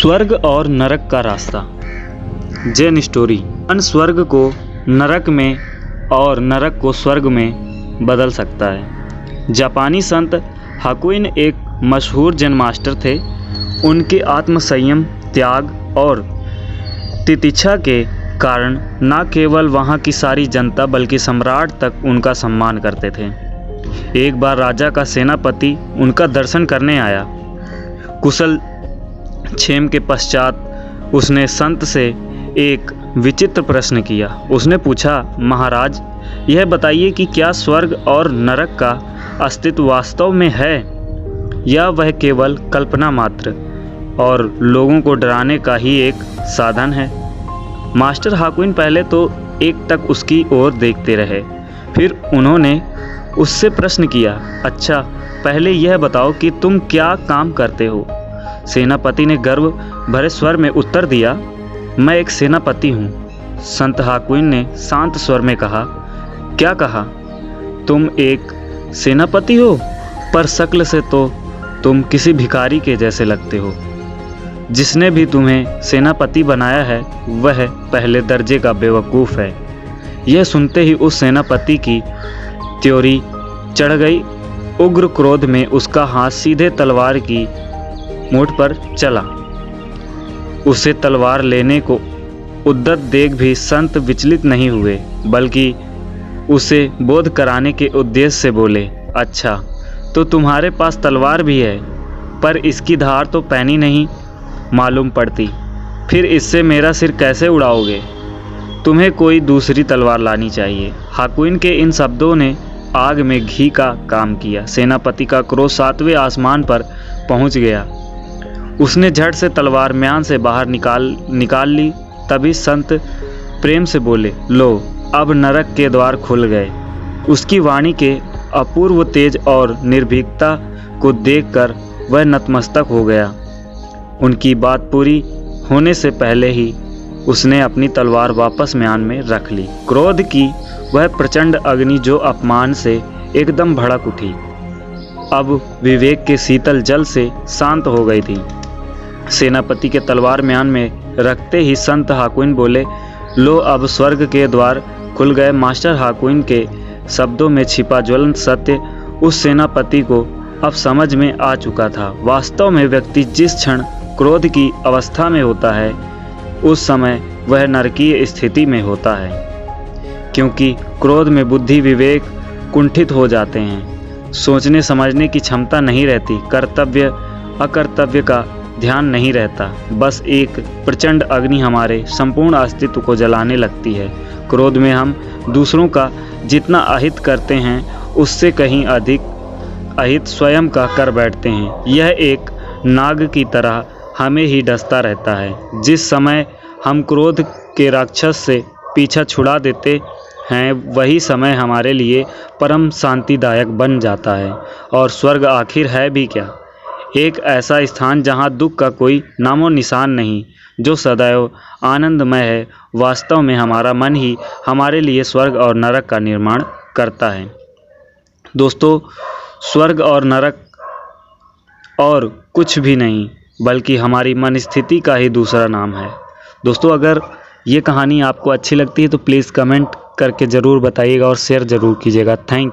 स्वर्ग और नरक का रास्ता। जैन स्टोरी। मन स्वर्ग को नरक में और नरक को स्वर्ग में बदल सकता है। जापानी संत हाकुइन एक मशहूर जैन मास्टर थे। उनके आत्मसंयम, त्याग और तितिक्षा के कारण न केवल वहाँ की सारी जनता बल्कि सम्राट तक उनका सम्मान करते थे। एक बार राजा का सेनापति उनका दर्शन करने आया। कुशल क्षेम के पश्चात उसने संत से एक विचित्र प्रश्न किया। उसने पूछा, महाराज, यह बताइए कि क्या स्वर्ग और नरक का अस्तित्व वास्तव में है या वह केवल कल्पना मात्र और लोगों को डराने का ही एक साधन है। मास्टर हाकुइन पहले तो एकटक उसकी ओर देखते रहे। फिर उन्होंने उससे प्रश्न किया, अच्छा, पहले यह बताओ कि तुम क्या काम करते हो। सेनापति ने गर्व भरे स्वर में उत्तर दिया, मैं एक सेनापति हूँ। संत हाकुइन ने शांत स्वर में कहा, क्या कहा? तुम एक सेनापति हो? पर शक्ल से तो तुम किसी भिखारी के जैसे लगते हो। जिसने भी तुम्हें सेनापति बनाया है वह पहले दर्जे का बेवकूफ़ है। यह सुनते ही उस सेनापति की त्योरी चढ़ गई। उग्र क्रोध में उसका हाथ सीधे तलवार की मुठ पर चला। उसे तलवार लेने को उद्यत देख भी संत विचलित नहीं हुए, बल्कि उसे बोध कराने के उद्देश्य से बोले, अच्छा, तो तुम्हारे पास तलवार भी है, पर इसकी धार तो पैनी नहीं मालूम पड़ती। फिर इससे मेरा सिर कैसे उड़ाओगे? तुम्हें कोई दूसरी तलवार लानी चाहिए। हाकुइन के इन शब्दों ने आग में घी का काम किया। सेनापति का क्रोध 7वें आसमान पर पहुंच गया। उसने झट से तलवार म्यान से बाहर निकाल ली। तभी संत प्रेम से बोले, लो, अब नरक के द्वार खुल गए। उसकी वाणी के अपूर्व तेज और निर्भीकता को देखकर वह नतमस्तक हो गया। उनकी बात पूरी होने से पहले ही उसने अपनी तलवार वापस म्यान में रख ली। क्रोध की वह प्रचंड अग्नि जो अपमान से एकदम भड़क उठी, अब विवेक के शीतल जल से शांत हो गई थी। सेनापति के तलवार म्यान में रखते ही संत हाकुइन बोले, लो, अब स्वर्ग के द्वार खुल गए। मास्टर हाकुइन के शब्दों में छिपा ज्वलंत सत्य उस सेनापति को अब समझ में आ चुका था। वास्तव में व्यक्ति जिस क्षण क्रोध की अवस्था में होता है उस समय वह नरकीय स्थिति में होता है, क्योंकि क्रोध में बुद्धि विवेक कुंठित हो जाते हैं। सोचने समझने की क्षमता नहीं रहती। कर्तव्य अकर्तव्य का ध्यान नहीं रहता। बस एक प्रचंड अग्नि हमारे संपूर्ण अस्तित्व को जलाने लगती है। क्रोध में हम दूसरों का जितना अहित करते हैं उससे कहीं अधिक अहित स्वयं का कर बैठते हैं। यह एक नाग की तरह हमें ही डसता रहता है। जिस समय हम क्रोध के राक्षस से पीछा छुड़ा देते हैं वही समय हमारे लिए परम शांतिदायक बन जाता है। और स्वर्ग आखिर है भी क्या? एक ऐसा स्थान जहाँ दुख का कोई नामो निशान नहीं, जो सदैव आनंदमय है। वास्तव में हमारा मन ही हमारे लिए स्वर्ग और नरक का निर्माण करता है। दोस्तों, स्वर्ग और नरक और कुछ भी नहीं बल्कि हमारी मन स्थिति का ही दूसरा नाम है। दोस्तों, अगर ये कहानी आपको अच्छी लगती है तो प्लीज़ कमेंट करके ज़रूर बताइएगा और शेयर ज़रूर कीजिएगा। Thank you.